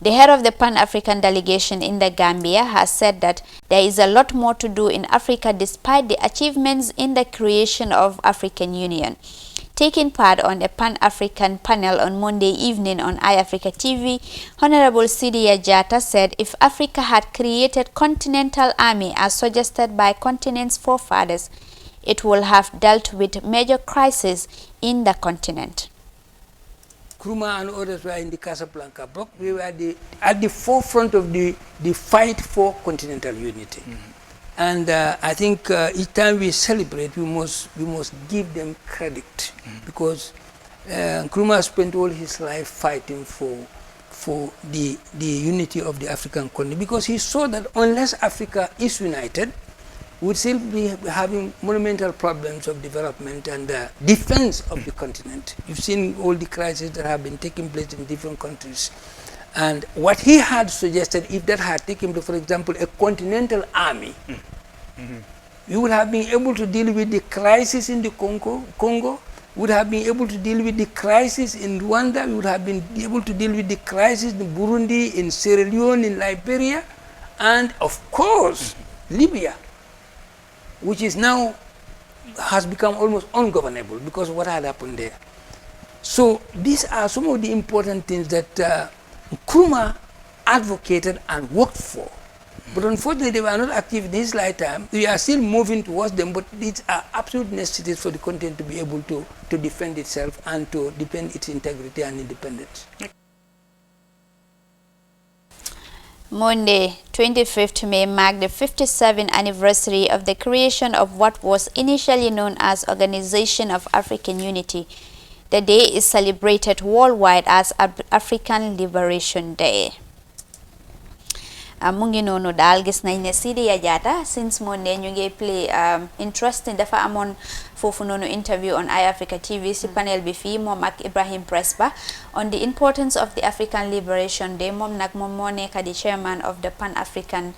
The head of the Pan-African delegation in the Gambia has said that there is a lot more to do in Africa despite the achievements in the creation of African Union. Taking part on a Pan-African panel on Monday evening on Eyeafrica TV, Honorable Sidiya Jatta said if Africa had created continental army as suggested by continent's forefathers, it will have dealt with major crises in the continent. Nkrumah and others were in the Casablanca bloc. We were at the forefront of the fight for continental unity. And I think each time we celebrate, we must give them credit because Nkrumah spent all his life fighting for the unity of the African continent because he saw that unless Africa is united, we would still be having monumental problems of development and defense of the continent. You've seen all the crises that have been taking place in different countries. And what he had suggested, if that had taken place, for example, a continental army, we would have been able to deal with the crisis in the Congo, would have been able to deal with the crisis in Rwanda, we would have been able to deal with the crisis in Burundi, in Sierra Leone, in Liberia, and of course, Libya, which is now has become almost ungovernable because of what had happened there. So these are some of the important things that Nkrumah advocated and worked for. But unfortunately, they were not active in his lifetime. We are still moving towards them, but these are absolute necessities for the continent to be able to defend itself and to defend its integrity and independence. Monday, 25th May marked the 57th anniversary of the creation of what was initially known as Organization of African Unity. The day is celebrated worldwide as African Liberation Day. Mu ngi noonu daal gis nañ ne Sidiya Jatta since Monday ñu ngi play interesting dafa amoon foofu noonu interview on Eyeafrica TV si panel bi fii moom ak Ibrahim Presba on the importance of the African Liberation Day. Moom nag moom moo nekk di chairman of the Pan-African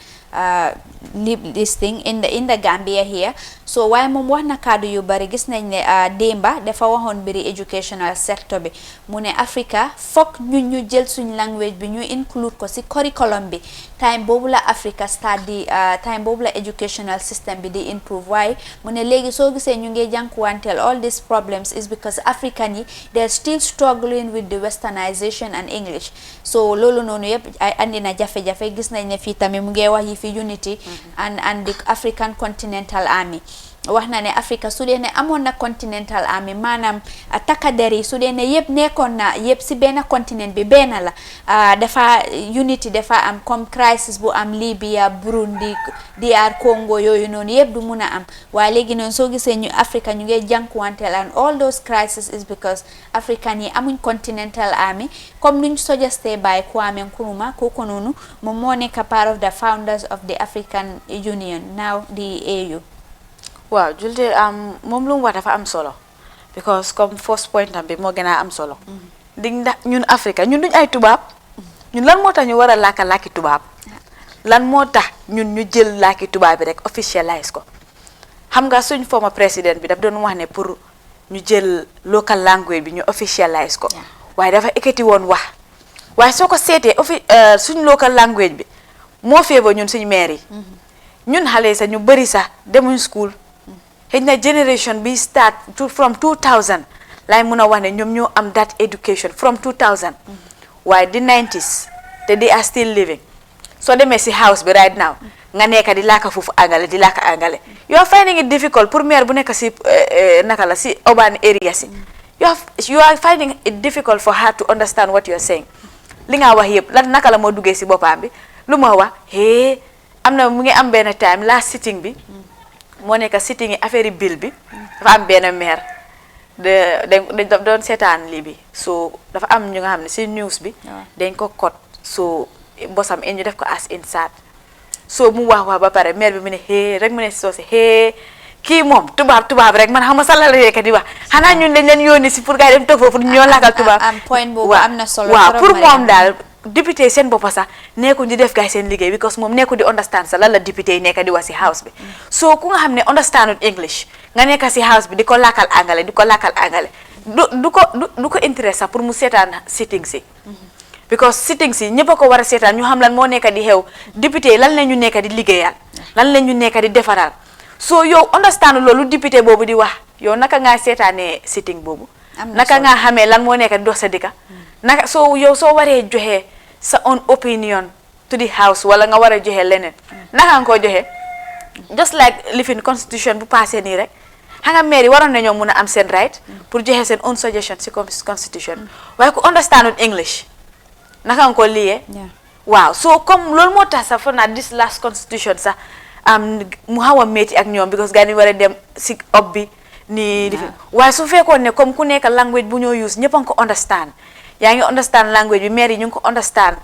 this thing in the Gambia here. So waaye moom wax na kàddu yu bari gis nañ ne démba dafa waxoon biri educational sector bi mu ne Africa fokk ñu jël suñ language bi ñu include ko si curriculum bi. Time boobu la Africa start di time boobu la educational system bi di improve waaye mu ne léegi soo gisee ñu ngi jànkuwanteel all these problems is because African yi they're still struggling with the westernization and English. So loolu noonu yëpp andi na jafe-jafe gis nañ ne fii tamit mu ngi wax yi fi unity and the African Continental Army. wax na ne Africa su dee ne amoon na continental army maanaam takkader yi su dee ne yëpp nekkoon na yëpp si benn continent bi benn la dafa unity dafa am comme crisis bu am Libya Burundi DR Congo yooyu noonu yëpp du mun a am waaye léegi noonu soo gisee ñu Africa ñu ngi jànkuwanteel and all those crises is because African yi amuñ continental army comme nuñ suggesté by Kwame Nkrumah kooku noonu moom moo nekk part of the founders of the African Union now the AU. Wow, Julde moom lu mu wax dafa am solo because comme first point am bi moo gën a am solo dig ndax ñun Africa ñun duñ ay tubaab ñun lan moo tax ñu war a làkki tubaab lan moo tax ñun ñu jël làkki tubaab bi rek officialize ko xam nga suñ former président bi daf doon wax ne pour ñu jël local language bi ñu officialize ko waaye dafa ekkati woon wax waaye soo ko seetee suñ local language bi moo feebo ñun suñ maire yi ñun xale yi sax ñu bëri sax demuñ school xëy na generation bi start from 2000 laay mun a wax ne ñoom ñoo am that education from 2000 waaye the 90s te they are still living soo demee si house bi right now nga nekk di laaka foofu angale di laaka angale you are finding it difficult pour maire bu nekk si naka la si urban area si you are finding it difficult for her to understand what you are saying li nga wax yëpp lan naka la moo duggee si boppam bi lu ma wax am na mu ngi am benn time last sitting bi moo nekk sitting yi affaire bill bi dafa am benn maire dañ doon seetaan lii bi so dafa am ñu nga xam ne si news bi dañ ko code so bosam ñu def ko as insert so mu wax ba pare maire bi mu ne rek mu ne si soose kii moom tubaab rek man xam nga sala la yekk di wax xanaa ñun dañ leen yónni si pour gars yi dem toog foofu ñoo laakal tubaab am point boobu am na solo waaw pour moom daal député seen boppa sax nekku di def gaay seen liggéey because moom nekku di understand sa lan la député yi nekk di wax si house bi so ku nga xam ne understandul English nga nekk si house bi di ko laakal angale du ko intéresse sax pour mu seetaan sitting si because sitting si ñëpp a ko war a seetaan ñu xam lan moo nekk di xew député lan la ñu nekk di liggéeyal lan la ñu nekk di defaral so yow understand loolu député boobu di wax yow naka ngaa seetaanee sitting boobu naka ngaa xamee lan moo nekk di dox sa dëkka naka soo yow soo waree joxe sa own opinion to the house wala nga war a joxe leneen naka nga ko joxe just like living constitution bu passé nii rek xam nga maire yi waroon nañoo mun a am seen right pour joxe seen own suggestion si constitution waaye ku understand English naka nga ko liyee waaw so comme loolu moo tax sax fa naa this last constitution sax mu xaw a métti ak ñoom because gars yi war a dem si ob bi nii waaye su fekkoon ne comme ku nekk language bu ñoo use ñëpp a ko understand yaa ngi understand language bi maire yi ñu ngi ko understand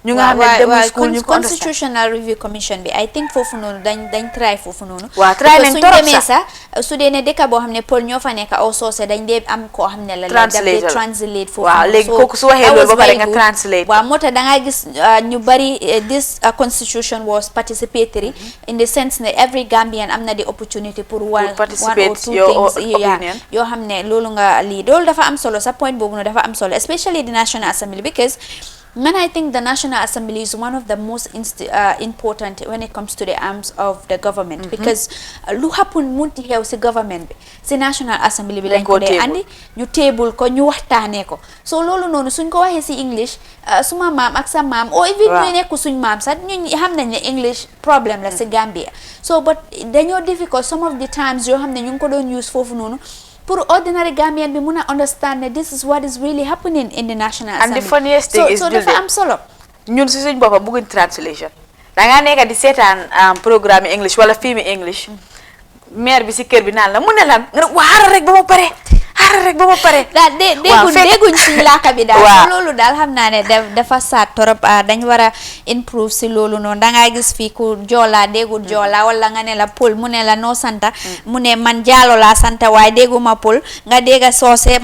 ñu nga xam ne dem school ñu ko constitutional review commission bi I think foofu noonu dañ try foofu noonu waaw try nañ torop sax su dee ne dëkk boo xam ne Pël ñoo fa nekk aw soose dañ dee am koo xam ne la daf dee translate foofu waaw léegi kooku su waxee loolu ba pare nga translate waaw moo tax da ngay gis ñu bari this constitution was participatory in the sense ne every Gambian am na the opportunity pour one or two things yoo xam ne loolu nga lii loolu dafa am solo sa point boobu noonu dafa am solo especially the National Assembly because man, I think the National Assembly is one of the most important when it comes to the arms of the government because lu happen munti xew si government bi si National Assembly bi lañ ko dee andi ñu table ko ñu waxtaanee ko so loolu noonu suñ ko waxee si English suma maam ak sa maam o even ñu nekku suñ maam sax ñu xam nañ ne English problème la si Gambia so but dañoo difficult some of the times yoo xam ne ñu ngi ko doon use foofu noonu pour ordinary Gambian bi mun a understand that this is what is really happening in the National Assembly. And the funniest thing is dafa am solo. ñun si suñ boppa bëgguñ translation da ngaa nekk di seetaan programme English wala film English maire bi si kër bi naan la mu ne lan nga waa xaaral rek ba ma pare daal dégguñ si laaka bi daal loolu daal xam naa ne dafa saat torop dañ war a improve si loolu noonu dangaa gis fii ku joola déggul joola wala nga ne la Pël mu ne la noo santa mu ne man jaalo laa santa waaye dégguma Pël nga dégga soose